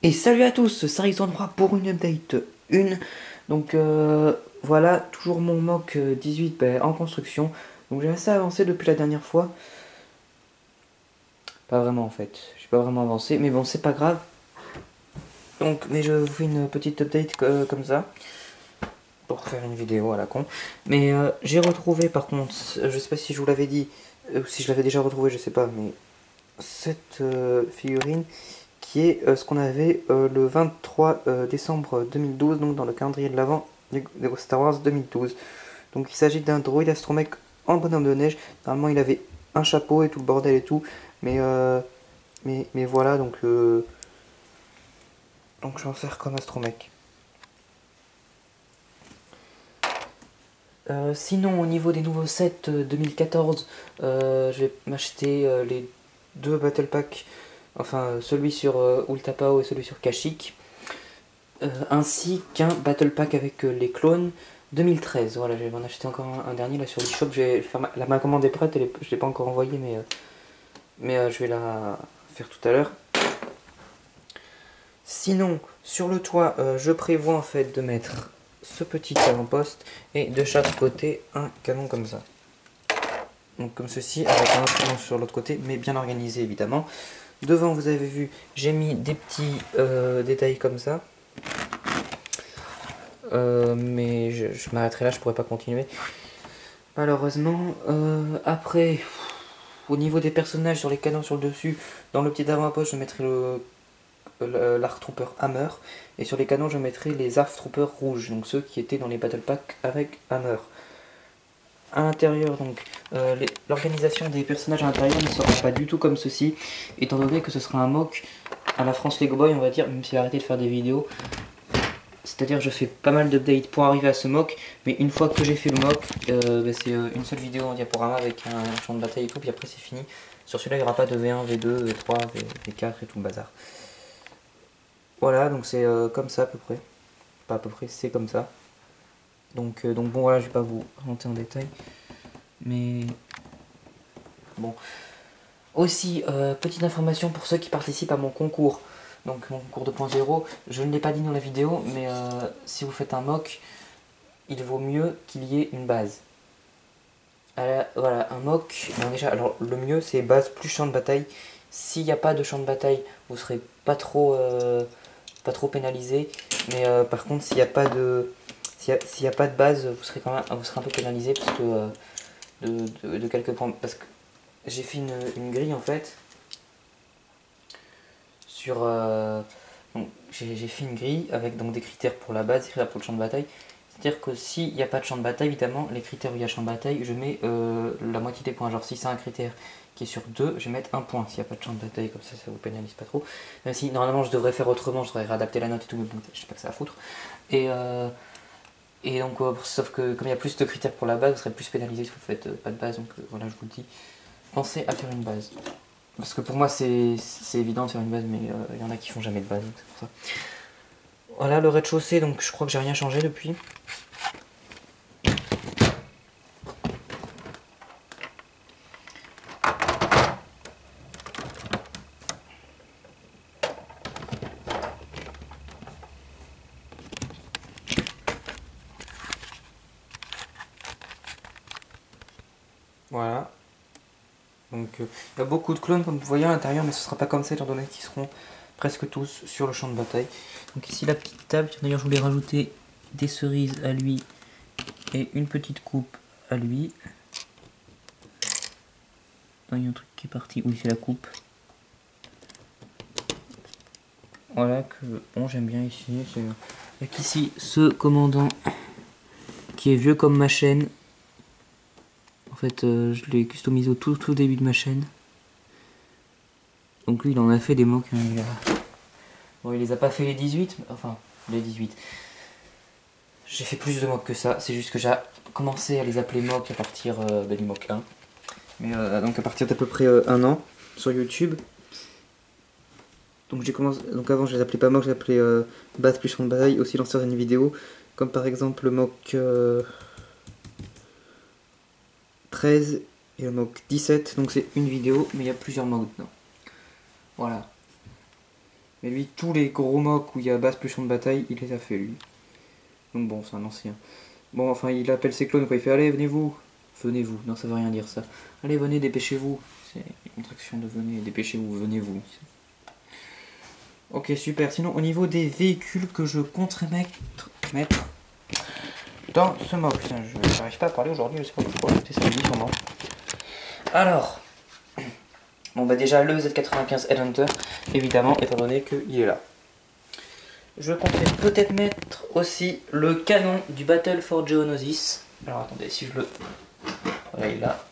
Et salut à tous, c'est Alexandre pour une update 1. Donc voilà, toujours mon mock 18 en construction. Donc j'ai assez avancé depuis la dernière fois. Pas vraiment en fait, j'ai pas vraiment avancé, mais bon c'est pas grave. Donc mais je vous fais une petite update comme ça, pour faire une vidéo à la con. Mais j'ai retrouvé par contre, je sais pas si je vous l'avais dit, ou si je l'avais déjà retrouvé, je sais pas, mais cette figurine qui est ce qu'on avait le 23 décembre 2012, donc dans le calendrier de l'Avent de Star Wars 2012. Donc il s'agit d'un droïde astromech en bonhomme de neige. Normalement il avait un chapeau et tout le bordel et tout, mais voilà, donc je vais en faire comme astromech. Sinon au niveau des nouveaux sets 2014, je vais m'acheter les deux battle packs, enfin celui sur Ultapao et celui sur Kashyyyk. Ainsi qu'un battle pack avec les clones 2013. Voilà, je vais en acheter encore un dernier là sur l'eShop. Ma commande est prête, je ne l'ai pas encore envoyée, mais je vais la faire tout à l'heure. Sinon, sur le toit, je prévois en fait de mettre ce petit avant-poste et de chaque côté un canon comme ça. Donc comme ceci, avec un autre canon sur l'autre côté, mais bien organisé évidemment. Devant, vous avez vu, j'ai mis des petits détails comme ça. Mais je m'arrêterai là, je pourrais pas continuer. Malheureusement, après, au niveau des personnages sur les canons sur le dessus, dans le petit avant-poste, je mettrai l'Arc Trooper Hammer. Et sur les canons, je mettrai les Arc Troopers rouges, donc ceux qui étaient dans les Battle Packs avec Hammer. À l'intérieur, donc, l'organisation des personnages à l'intérieur ne sera pas du tout comme ceci, étant donné que ce sera un mock à la France Lego Boy, on va dire, même si j'ai arrêté de faire des vidéos. C'est-à-dire je fais pas mal d'updates pour arriver à ce mock, mais une fois que j'ai fait le mock, c'est une seule vidéo en diaporama avec un champ de bataille et tout, puis après c'est fini. Sur celui-là il n'y aura pas de V1, V2, V3, V4 et tout le bazar. Voilà, donc c'est comme ça à peu près. Pas à peu près, c'est comme ça. Donc bon voilà, je vais pas vous rentrer en détail. Mais bon. Aussi, petite information pour ceux qui participent à mon concours. Donc mon concours 2.0, je ne l'ai pas dit dans la vidéo, mais si vous faites un mock, il vaut mieux qu'il y ait une base. Voilà, un mock, bon déjà, alors le mieux c'est base plus champ de bataille. S'il n'y a pas de champ de bataille, vous serez pas trop pénalisé. Mais par contre, s'il y a pas de base, vous serez quand même, vous serez un peu pénalisé parce que de quelques points. Parce que j'ai fait une grille en fait sur. J'ai fait une grille avec donc des critères pour la base, des critères pour le champ de bataille. C'est-à-dire que s'il n'y a pas de champ de bataille, évidemment, les critères où il y a champ de bataille, je mets la moitié des points. Genre si c'est un critère qui est sur 2, je vais mettre un point. S'il n'y a pas de champ de bataille, comme ça vous pénalise pas trop. Même si normalement je devrais faire autrement, je devrais réadapter la note et tout, mais bon, je sais pas que ça à foutre. Et donc, sauf que comme il y a plus de critères pour la base, vous serez plus pénalisé si vous faites pas de base. Donc voilà, je vous le dis, pensez à faire une base. Parce que pour moi c'est évident de faire une base, mais il y en a qui font jamais de base, donc c'est pour ça. Voilà le rez-de-chaussée, donc je crois que j'ai rien changé depuis. Voilà. Donc il y a beaucoup de clones comme vous voyez à l'intérieur, mais ce sera pas comme ça étant donné qu'ils seront presque tous sur le champ de bataille. Donc ici la petite table, d'ailleurs je voulais rajouter des cerises à lui et une petite coupe à lui. Non, il y a un truc qui est parti, oui c'est la coupe. Voilà que bon j'aime bien ici. Avec ici ce commandant qui est vieux comme ma chaîne. En fait je l'ai customisé au tout début de ma chaîne. Donc lui il en a fait des mocks. Bon il les a pas fait les 18, enfin les 18. J'ai fait plus de mocks que ça, c'est juste que j'ai commencé à les appeler mocks à partir du mock 1. Mais donc à partir d'à peu près un an sur YouTube. Donc avant je les appelais pas mocks, je les appelais base plus champ de bataille, aussi dans certaines vidéos. Comme par exemple le mock 13 et le mock 17. Donc c'est une vidéo, mais il y a plusieurs mocks dedans. Voilà. Mais lui, tous les gros mocks où il y a base plus champ de bataille, il les a fait lui. Donc bon, c'est un ancien. Bon, enfin, il appelle ses clones, quoi. Il fait, allez, venez-vous. Venez-vous. Non, ça veut rien dire, ça. Allez, venez, dépêchez-vous. C'est une contraction de venez, dépêchez-vous, venez-vous. Ok, super. Sinon, au niveau des véhicules que je compterais mettre dans ce mock. Putain, je n'arrive pas à parler aujourd'hui, je sais pas pourquoi. C'était ça, sûrement. Alors, bon, bah déjà, le Z95 Headhunter, évidemment, étant donné qu'il est là. Je comptais peut-être mettre aussi le canon du Battle for Geonosis. Alors attendez, si je le... Voilà, il est là.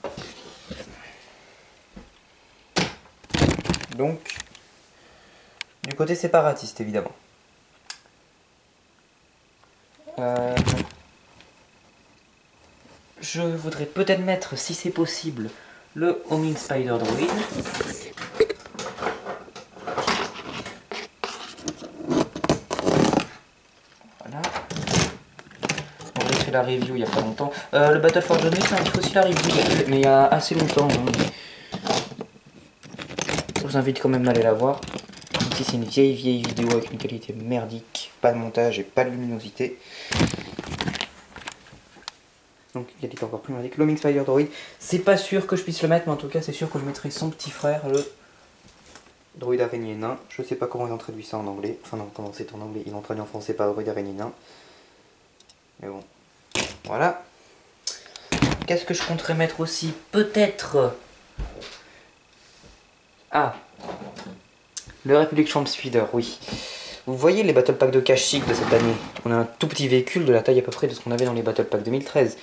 Donc, du côté séparatiste, évidemment. Je voudrais peut-être mettre, si c'est possible, le Homing Spider Droid. Voilà. On a fait la review il y a pas longtemps. Le Battle for Geonosis, il faut aussi la review, mais il y a assez longtemps. Hein. Je vous invite quand même à aller la voir. Ici c'est une vieille vidéo avec une qualité merdique, pas de montage et pas de luminosité. Donc une qualité encore plus merdique. L'Homing Spider Droid, c'est pas sûr que je puisse le mettre, mais en tout cas c'est sûr que je mettrai son petit frère, le Droid araignée nain. Je sais pas comment ils ont traduit ça en anglais. Enfin non, comment c'est en anglais, ils l'ont traduit en français par Droid araignée nain. Mais bon, voilà. Qu'est-ce que je compterais mettre aussi? Peut-être... Ah, le Republic Champ Speeder, oui. Vous voyez les Battle Pack de Kashyyyk de cette année? On a un tout petit véhicule de la taille à peu près de ce qu'on avait dans les Battle Pack 2013.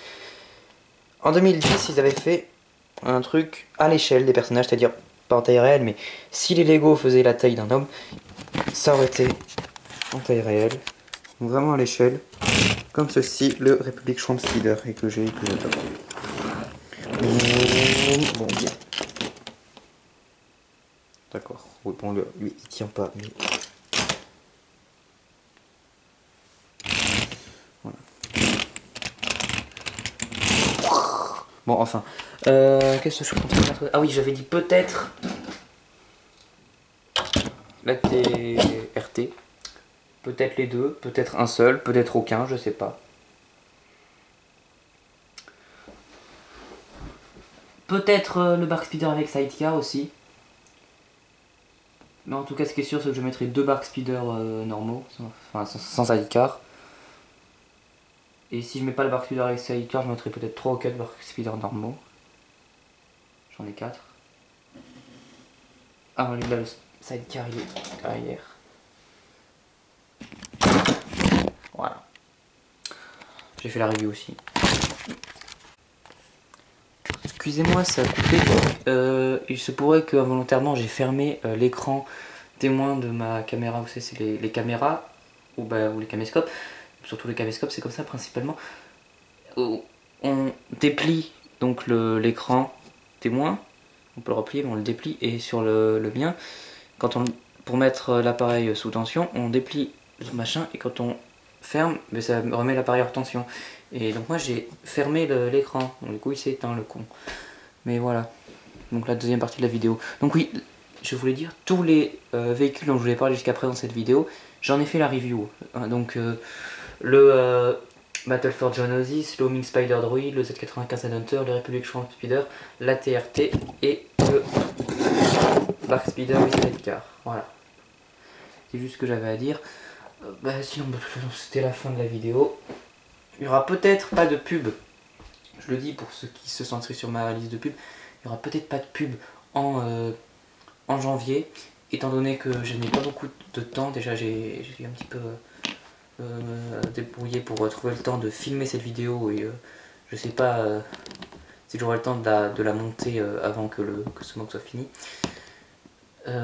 En 2010, ils avaient fait un truc à l'échelle des personnages, c'est-à-dire pas en taille réelle, mais si les Lego faisaient la taille d'un homme, ça aurait été en taille réelle. Donc vraiment à l'échelle. Comme ceci, le Republic Champ Speeder, et que j'ai Bon, bien. D'accord. Oui, bon, lui, il tient pas, mais... Voilà. Bon, enfin. Qu'est-ce que je compte mettre? Ah oui, j'avais dit peut-être... la TRT. Peut-être les deux, peut-être un seul, peut-être aucun, je sais pas. Peut-être le Bark Speeder avec Sidecar aussi. Mais en tout cas, ce qui est sûr, c'est que je mettrai deux Bark Speeder normaux, enfin sans Sidecar. Et si je mets pas le Bark Speeder avec Sidecar, je mettrai peut-être 3 ou 4 Bark Speeder normaux. J'en ai 4. Ah, là, le Sidecar, il est derrière. Voilà. J'ai fait la review aussi. Excusez-moi, ça a coupé. Il se pourrait que involontairement j'ai fermé l'écran témoin de ma caméra. Vous savez, c'est les caméras ou les caméscopes. Surtout les caméscopes, c'est comme ça principalement. On déplie donc l'écran témoin. On peut le replier, mais on le déplie. Et sur le mien, pour mettre l'appareil sous tension, on déplie le machin. Et quand on ferme, ça remet l'appareil hors tension. Et donc moi j'ai fermé l'écran, donc du coup il s'est éteint le con. Mais voilà, donc la deuxième partie de la vidéo. Donc oui, je voulais dire, tous les véhicules dont je voulais parler jusqu'à présent dans cette vidéo, j'en ai fait la review. Donc le Battle for Geonosis, le Homing Spider Droid, le Z95 Headhunter, le Republic Champ Speeder, la TRT et le Bark Speeder with Sidecar. Voilà, c'est juste ce que j'avais à dire. Sinon, c'était la fin de la vidéo. Il n'y aura peut-être pas de pub, je le dis pour ceux qui se sont inscrits sur ma liste de pub, il n'y aura peut-être pas de pub en janvier, étant donné que je n'ai pas beaucoup de temps. Déjà j'ai un petit peu me débrouillé pour trouver le temps de filmer cette vidéo et je sais pas si j'aurai le temps de la monter avant que ce mock soit fini.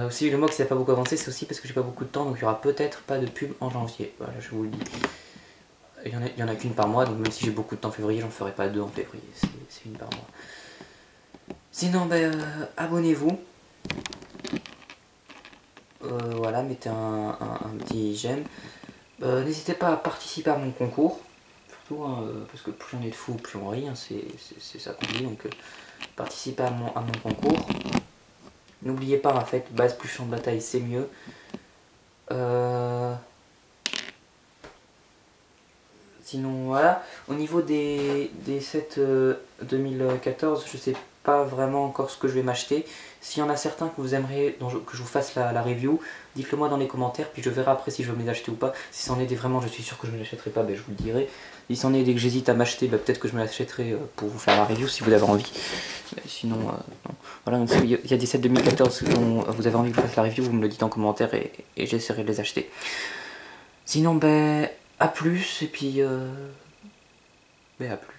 Aussi le mock s'il n'a pas beaucoup avancé, c'est aussi parce que j'ai pas beaucoup de temps, donc il n'y aura peut-être pas de pub en janvier, voilà, je vous le dis. Il y en a qu'une par mois, donc même si j'ai beaucoup de temps en février, j'en ferai pas deux en février, c'est une par mois. Sinon, abonnez-vous. Voilà, mettez un petit j'aime. N'hésitez pas à participer à mon concours. Surtout, parce que plus on est de fous, plus on rit, hein, c'est ça qu'on dit. Donc, participez à mon concours. N'oubliez pas, en fait, base plus champ de bataille, c'est mieux. Sinon voilà, au niveau des sets 2014, je sais pas vraiment encore ce que je vais m'acheter. S'il y en a certains que vous aimeriez que je vous fasse la review, dites-le moi dans les commentaires, puis je verrai après si je veux me les acheter ou pas. Si c'en est des vraiment, je suis sûr que je ne les achèterai pas, ben, je vous le dirai. Si c'en est des que j'hésite à m'acheter, ben, peut-être que je me l'achèterai pour vous faire la review si vous avez envie. Mais sinon, non. Voilà, donc il y a des sets 2014 dont vous avez envie que je fasse la review, vous me le dites en commentaire et j'essaierai de les acheter. Sinon, ben, à plus, et puis mais à plus.